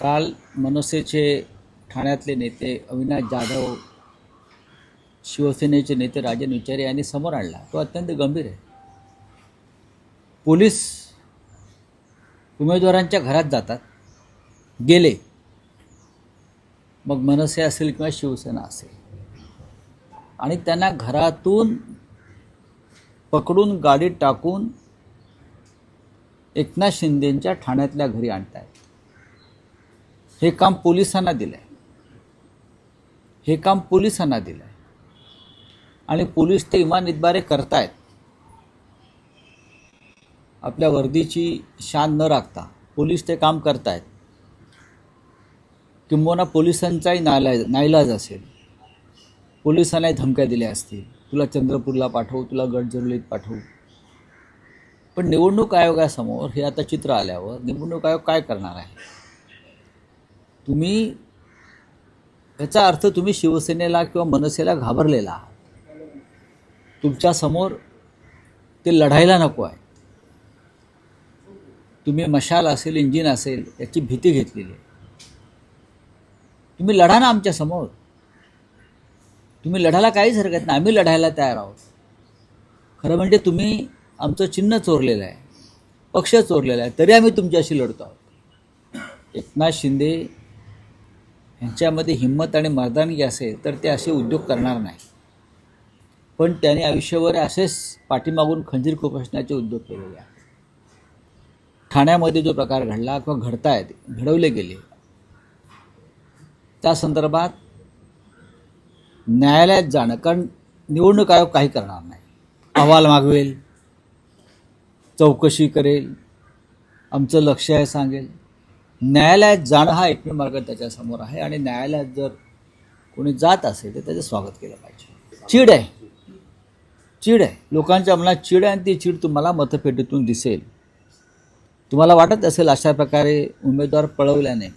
काल मनसेचे ठाण्यातले नेते अविनाश जाधव, शिवसेनेचे नेते राजन विचारे यांनी समोर आणला तो अत्यंत गंभीर आहे. पोलीस उमेदवारांच्या घरात जातात, गेले मग मनसे असेल किंवा शिवसेना असेल, आणि त्यांना घरातून पकडून गाडीत टाकून एकनाथ शिंदेंच्या ठाण्यातल्या घरी आणतायत. हे काम पोलिसांना दिलंय, हे काम पोलिसांना दिलंय आणि पोलीस ते इमान इतबारे करतायत. आपल्या वर्दीची शान न राखता पोलीस ते काम करतायत. किंबहुना पोलिसांचाही नाईलाज असेल, पोलिसांनाही धमक्या दिल्या असतील, तुला चंद्रपूरला पाठवू, तुला गडचिरोलीत पाठवू. पण निवडणूक आयोगासमोर हे आता चित्र आल्यावर निवडणूक आयोग काय करणार आहे? तुम्ही याचा अर्थ तुम्ही शिवसेनेला किंवा मनसेला घाबरलेला आहात. तुमच्यासमोर ते लढायला नको आहे. तुम्ही मशाल असेल, इंजिन असेल याची भीती घेतलेली आहे. तुम्ही लढा ना आमच्यासमोर. तुम्ही लढायला काहीच हरकत नाही, आम्ही लढायला तयार आहोत. खरं म्हणजे तुम्ही आमचं चिन्ह चोरलेलं आहे, पक्ष चोरलेला आहे, तरी आम्ही तुमच्याशी लढतो आहोत. एकनाथ शिंदे यांच्यामध्ये हिंमत आणि मर्दानगी असेल तर ते असे उद्योग करणार नाही. पण त्याने आयुष्यभर असेच पाठीमागून खंजीर खुपसण्याचे उद्योग केलेले आहेत. ठाण्यामध्ये जो प्रकार घडला किंवा घडतायत, घडवले गेले, त्या संदर्भात न्यायालयात जाणं, कारण निवडणूक आयोग काही करणार नाही. अहवाल मागवेल, चौकशी करेल, आमचं लक्ष आहे सांगेल. न्यायालयात जाणं हा एकमेव मार्ग त्याच्यासमोर आहे आणि न्यायालयात जर कोणी जात असेल तर त्याचं स्वागत केलं पाहिजे. चीड आहे, चीड आहे, लोकांच्या मनात चीड आहे आणि ती चीड तुम्हाला मतपेटीतून दिसेल. तुम्हाला वाटत असेल अशा प्रकारे उमेदवार पळवल्याने,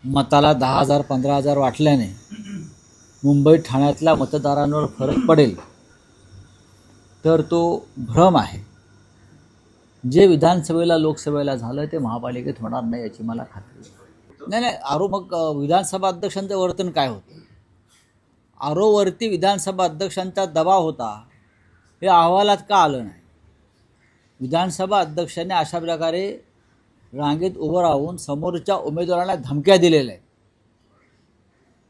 मताला 10,000 15,000 वाटल्याने मुंबई ठाण्यातल्या मतदारांवर फरक पडेल, तर तो भ्रम आहे. जे विधानसभेला लोकसभेला झालं ते महापालिकेत होणार नाही याची मला खात्री आहे. नाही, आरोप मग विधानसभा अध्यक्षांचं वर्तन काय होतं? आरोवरती विधानसभा अध्यक्षांचा दबाव होता, हे अहवालात का आलं नाही? विधानसभा अध्यक्षांनी अशा प्रकारे रांगेत उभं राहून समोरच्या उमेदवारांना धमक्या दिलेल्या आहेत,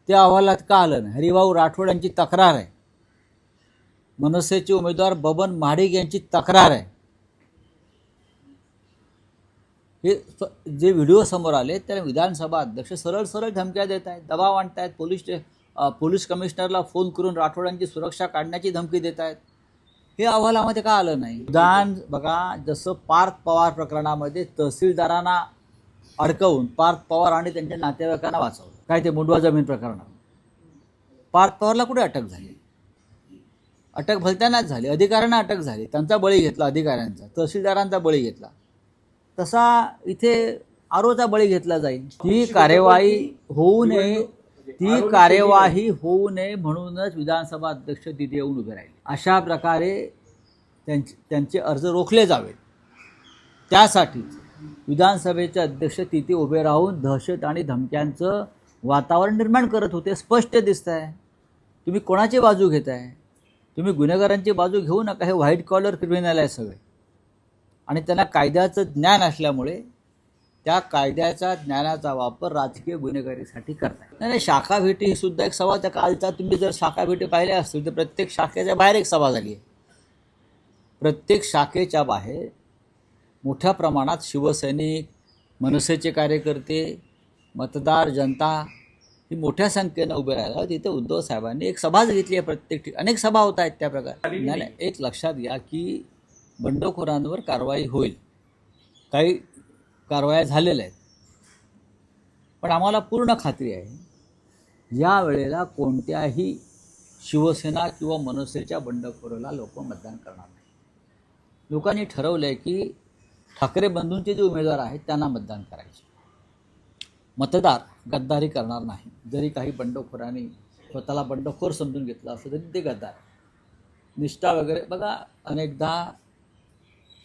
ते अहवालात का आलं नाही? हरिभाऊ राठोड यांची तक्रार आहे, मनसेचे उमेदवार बबन महाडिक यांची तक्रार आहे. हे जे व्हिडिओ समोर आले त्याला विधानसभा अध्यक्ष सरळ सरळ धमक्या देत आहेत, दबाव आणत आहेत. पोलीस कमिशनरला फोन करून राठोडांची सुरक्षा काढण्याची धमकी देत आहेत. हे अहवालामध्ये का आलं नाही? बघा, जसं पार्थ पवार प्रकरणामध्ये तहसीलदारांना अडकवून पार्थ पवार आणि त्यांच्या नातेवाईकांना वाचवलं, काय ते मुंडवा जमीन प्रकरणात. पार्थ पवारला कुठे अटक झाली? अटक भलत्यानाच झाली, अधिकाऱ्यांना अटक झाली, त्यांचा बळी घेतला, अधिकाऱ्यांचा, तहसीलदारांचा बळी घेतला. तसा इथे आरोचा बळी घेतला जाईल. ती कार्यवाही होऊ नये, ती कार्यवाही होऊ नये म्हणूनच विधानसभा अध्यक्ष तिथे येऊन उभे राहिले. अशा प्रकारे त्यांचे अर्ज रोखले जावेत. त्यासाठीच विधानसभेचे अध्यक्ष तिथे उभे राहून दहशत आणि धमक्यांचं वातावरण निर्माण करत होते. स्पष्ट दिसत आहे. तुम्ही कोणाची बाजू घेताय? तुम्ही गुन्हेगारांची बाजू घेऊ नका. हे व्हाईट कॉलर क्रिमिनल आहे सगळे, आणि त्यांना कायद्याचं ज्ञान असल्यामुळे त्या कायद्याच्या ज्ञानाचा वापर राजकीय गुन्हेगारीसाठी करतात. नाही, शाखा भेटी ही सुद्धा एक सभा. त्या कालचा तुम्ही जर शाखा भेटी पाहिल्या असतील तर प्रत्येक शाखेच्या बाहेर एक सभा झाली आहे. प्रत्येक शाखेच्या बाहेर मोठ्या प्रमाणात शिवसैनिक, मनसेचे कार्यकर्ते, मतदार, जनता ही मोठ्या संख्येनं उभे राहिला. तिथे उद्धव साहेबांनी एक सभाच घेतली आहे. प्रत्येक ठिकाणी अनेक सभा होत आहेत त्या प्रकारे. नाही, एक लक्षात घ्या की बंडखोरांवर कारवाई होईल, काही कारवाया झालेल्या आहेत, पण आम्हाला पूर्ण खात्री आहे या वेळेला कोणत्याही शिवसेना किंवा मनसेच्या बंडखोराला लोक मतदान करणार नाही. लोकांनी ठरवलं आहे की ठाकरे बंधूंचे जे उमेदवार आहेत त्यांना मतदान करायचे. मतदार गद्दारी करणार नाही. जरी काही बंडखोरांनी स्वतःला बंडखोर समजून घेतलं असं तरी ते गद्दार. निष्ठा वगैरे बघा, अनेकदा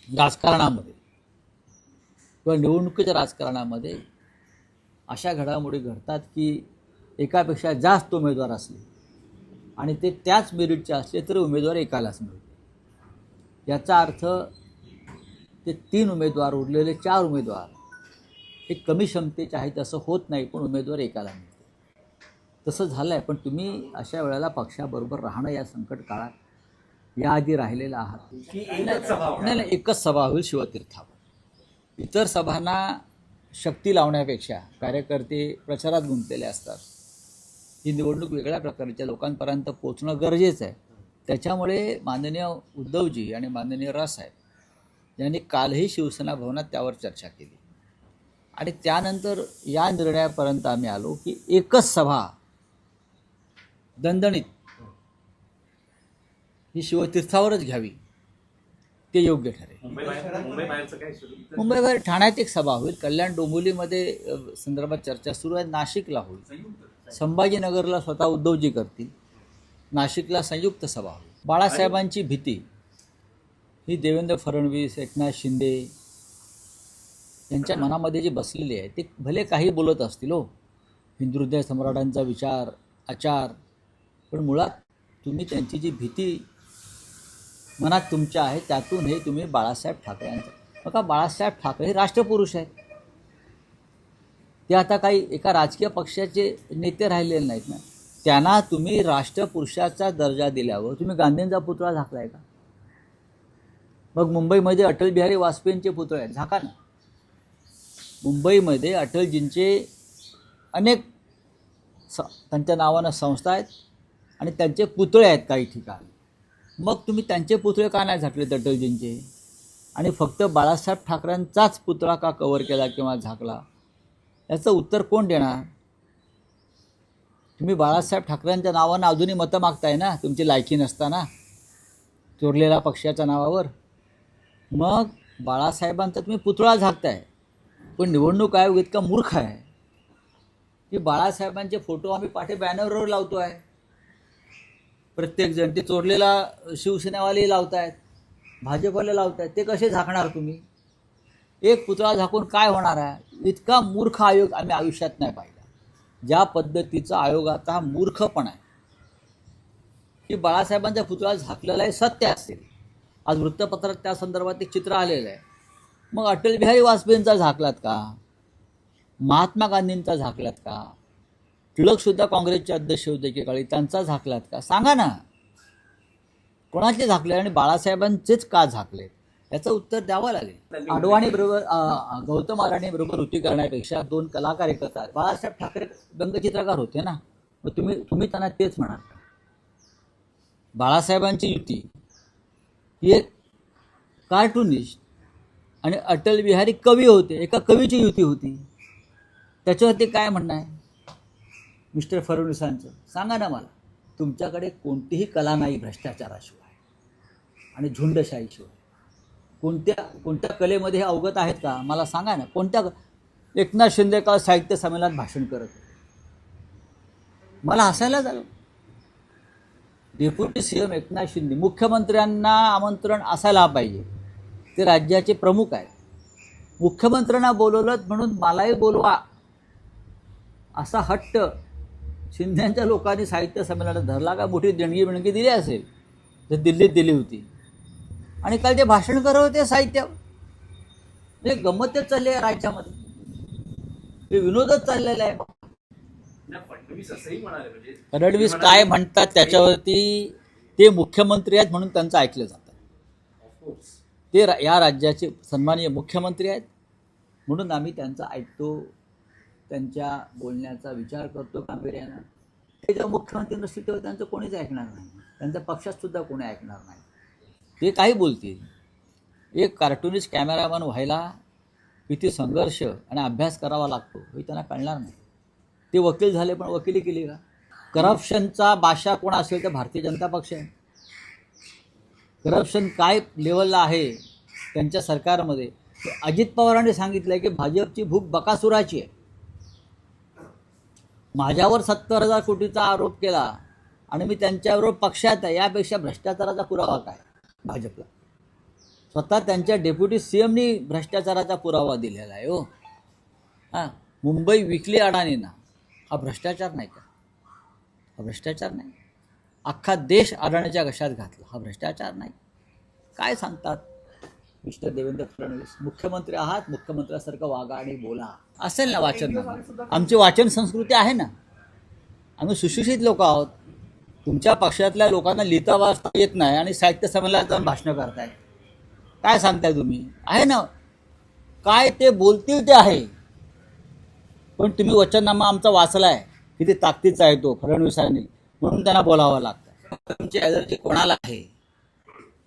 राजकारणामध्ये किंवा निवडणुकीच्या राजकारणामध्ये अशा घडामोडी घडतात की एकापेक्षा जास्त उमेदवार असले आणि ते त्याच मेरिटचे असले तर उमेदवार एकालाच मिळतो. याचा अर्थ ते 3 उमेदवार उरलेले 4 उमेदवार हे कमी क्षमतेचे आहेत असं होत नाही, पण उमेदवार एकाला मिळतो. तसं झालं आहे. पण तुम्ही अशा वेळेला पक्षाबरोबर राहणं या संकट काळात याआधी राहिलेला आहात. नाही, एकच सभा होईल शिवतीर्थावर. इतर सभांना शक्ती लावण्यापेक्षा कार्यकर्ते प्रचारात गुंतलेले असतात. ही निवडणूक वेगळ्या प्रकारच्या लोकांपर्यंत पोहोचणं गरजेचं आहे. त्याच्यामुळे माननीय उद्धवजी आणि माननीय रावसाहेब यांनी कालही शिवसेना भवनात त्यावर चर्चा केली आणि त्यानंतर या निर्णयापर्यंत आम्ही आलो की एकच सभा दणदणीत ही शिवतीर्थावरच घ्यावी, ते योग्य ठरेल. मुंबईबाहेर ठाण्यात एक सभा होईल, कल्याण डोंबिवलीमध्ये संदर्भात चर्चा सुरू आहे, नाशिकला होईल, संभाजीनगरला स्वतः उद्धवजी करतील, नाशिकला संयुक्त सभा होईल. बाळासाहेबांची भीती ही देवेंद्र फडणवीस, एकनाथ शिंदे यांच्या मनामध्ये जी बसलेली आहे, ते भले काही बोलत असतील हो, हिंदू हृदय सम्राटांचा विचार आचार, पण मुळात तुम्ही त्यांची जी भीती मनात तुमच्या आहे त्यातून हे तुम्ही बाळासाहेब ठाकरे यांचं बघा. बाळासाहेब ठाकरे हे राष्ट्रपुरुष आहेत. ते आता काही एका राजकीय पक्षाचे नेते राहिलेले नाहीत ना. त्यांना तुम्ही राष्ट्रपुरुषाचा दर्जा दिल्यावर तुम्ही गांधींचा पुतळा झाकलाय का? मग मुंबईमध्ये अटल बिहारी वाजपेयींचे पुतळे आहेत, झाका ना. मुंबईमध्ये अटलजींचे अनेक त्यांच्या नावानं संस्था आहेत आणि त्यांचे पुतळे आहेत काही ठिकाणी. मग तुम्ही त्यांचे पुतळे का नाही झाकलेत अटलजींचे, आणि फक्त बाळासाहेब ठाकरेंचाच पुतळा का कव्हर केला किंवा झाकला? याचं उत्तर कोण देणार? तुम्ही बाळासाहेब ठाकरेंच्या नावानं अजूनही मतं मागताय ना, तुमची लायकी नसताना चोरलेल्या पक्षाच्या नावावर. मग बाळासाहेबांचा तुम्ही पुतळा झाकताय, पण निवडणूक आयोग इतका मूर्ख आहे की बाळासाहेबांचे फोटो आम्ही पाठे बॅनरवर लावतो आहे. प्रत्येकजण ते चोरलेला शिवसेनावाले लावत आहेत, भाजपवाले लावत आहेत. ते कसे झाकणार तुम्ही? एक पुतळा झाकून काय होणार आहे? इतका मूर्ख आयोग आम्ही आयुष्यात नाही पाहिला. ज्या पद्धतीचा आयोगाचा हा मूर्खपणा आहे की बाळासाहेबांचा पुतळा झाकलेला आहे, सत्य असेल. आज वृत्तपत्रात त्या संदर्भात एक चित्र आलेलं आहे. मग अटल बिहारी वाजपेयींचा झाकलात का? महात्मा गांधींचा झाकलात का? टिळकसुद्धा काँग्रेसचे अध्यक्ष होते एकेकाळी, त्यांचा झाकलात का? सांगा ना, कोणाचे झाकले आणि बाळासाहेबांचेच का झाकले? याचं उत्तर द्यावं लागेल. अडवाणी बरोबर गौतम अडाणी बरोबर युती करण्यापेक्षा 2 कलाकार एकत्र आहेत. बाळासाहेब ठाकरे व्यंगचित्रकार होते ना, मग तुम्ही त्यांना तेच म्हणाल. बाळासाहेबांची युती ही एक कार्टुनिस्ट आणि अटल बिहारी कवी होते, एका कवीची युती होती. त्याच्यावरती काय म्हणणं आहे मिस्टर फडणवीसांचं? सांगा ना मला. तुमच्याकडे कोणतीही कला नाही भ्रष्टाचाराशिवाय आणि झुंडशाहीशिवाय. कोणत्या कलेमध्ये हे अवगत आहेत का? मला सांगा ना. कोणत्या? एकनाथ शिंदे काल साहित्य संमेलनात भाषण करत होते, मला हसायला झालं. डेप्युटी सीएम एकनाथ शिंदे, मुख्यमंत्र्यांना आमंत्रण असायला पाहिजे, ते राज्याचे प्रमुख आहेत. मुख्यमंत्र्यांना बोलवलं म्हणून मलाही बोलवा असा हट्ट शिंदेच्या लोकांनी साहित्य संमेलनात धरला का? मोठी देणगी दिली असेल तर दिल्लीत दिली होती. आणि काल ते भाषण करत होते साहित्यावर. म्हणजे गंमतच चालली आहे राज्यामध्ये, हे विनोदच चाललेला आहे. फडणवीस काय म्हणतात त्याच्यावरती ते मुख्यमंत्री आहेत म्हणून त्यांचं ऐकलं जातं. ते या राज्याचे सन्माननीय मुख्यमंत्री आहेत म्हणून आम्ही त्यांचा ऐकतो, त्यांच्या बोलण्याचा विचार करतो गांभीर्यानं. ते जेव्हा मुख्यमंत्री नसतील तेव्हा त्यांचं कोणीच ऐकणार नाही, त्यांच्या पक्षात सुद्धा कोणी ऐकणार नाही. ते काही बोलतील. एक कार्टुनिस्ट कॅमेरामॅन व्हायला किती संघर्ष आणि अभ्यास करावा लागतो हे त्यांना कळणार नाही. ते वकील झाले पण वकिली केली का? करप्शनचा बादशाह कोण असेल तर भारतीय जनता पक्ष आहे. करप्शन काय लेवलला आहे त्यांच्या सरकारमध्ये, अजित पवारांनी सांगितलं की भाजपची भूक बकासुराची आहे. माझ्यावर 70,000 कोटीचा आरोप केला आणि मी त्यांच्याबरोबर पक्षात आहे, यापेक्षा भ्रष्टाचाराचा पुरावा काय भाजपला? स्वतः त्यांच्या डेप्युटी सीएमनी भ्रष्टाचाराचा पुरावा दिलेला आहे हो. हां, मुंबई विकली अडाणींना, हा भ्रष्टाचार नाही का? हा भ्रष्टाचार नाही? अख्खा देश अडाणीच्या घशात घातला, हा भ्रष्टाचार नाही? काय सांगतात मिस्टर देवेंद्र फडणवीस? मुख्यमंत्री आहात, मुख्यमंत्र्यासारखं वागा आणि बोला. असेल ना वाचन? आमची वाचन संस्कृती आहे ना, आम्ही सुशिक्षित लोक आहोत. तुमच्या पक्षातल्या लोकांना लिहिता वाचता येत नाही आणि साहित्य संमेलनात जाऊन भाषणं करताय. काय सांगताय तुम्ही? आहे ना, काय ते बोलतील ते आहे. पण तुम्ही वचननामा आमचा वाचलाय, किती ताकदीचा आहे तो फडणवीसांनी, म्हणून त्यांना बोलावं लागतं. तुमची ॲलर्जी कोणाला आहे?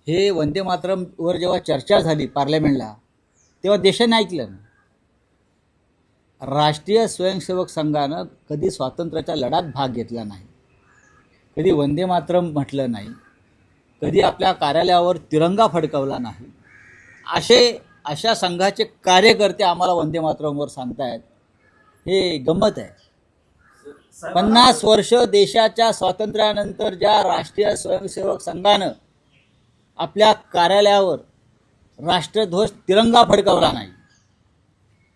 हे वंदे मातरमवर जेव्हा चर्चा झाली पार्लमेंटला, तेव्हा देशाने ऐकलं. राष्ट्रीय स्वयंसेवक संघानं कधी स्वातंत्र्याच्या लढ्यात भाग घेतला नाही, कधी वंदे मातरम म्हटलं नाही, कधी आपल्या कार्यालयावर तिरंगा फडकवला नाही. अशा संघाचे कार्यकर्ते आम्हाला वंदे मातरमवर सांगतायत, हे गंमत आहे. 50 वर्ष देशाच्या स्वातंत्र्यानंतर ज्या राष्ट्रीय स्वयंसेवक संघानं आपल्या कार्यालयावर राष्ट्रध्वज तिरंगा फडकवला नाही,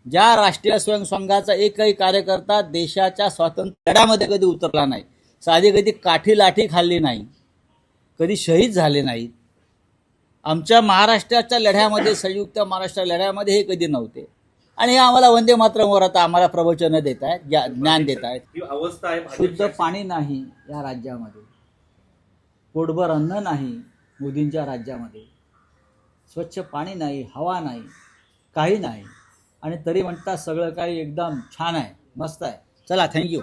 ज्या राष्ट्रीय स्वयंसंघाचा एकही कार्यकर्ता देशाच्या स्वातंत्र्य लढ्यामध्ये कधी उतरला नाही, साधी कधी काठी लाठी खाल्ली नाही, कधी शहीद झाले नाहीत, आमच्या महाराष्ट्राच्या लढ्यामध्ये, संयुक्त महाराष्ट्र लढ्यामध्ये हे कधी नव्हते. आणि हे आम्हाला वंदे मातरमवर आता आम्हाला प्रवचनं देत आहेत, ज्ञान देत आहेत. शुद्ध पाणी नाही या राज्यामध्ये, पोटभर अन्न नाही मोदींच्या राज्यामध्ये, स्वच्छ पाणी नाही, हवा नाही, काही नाही. आणि तरी म्हणतात सगळं काही एकदम छान आहे, मस्त आहे. चला, थँक्यू.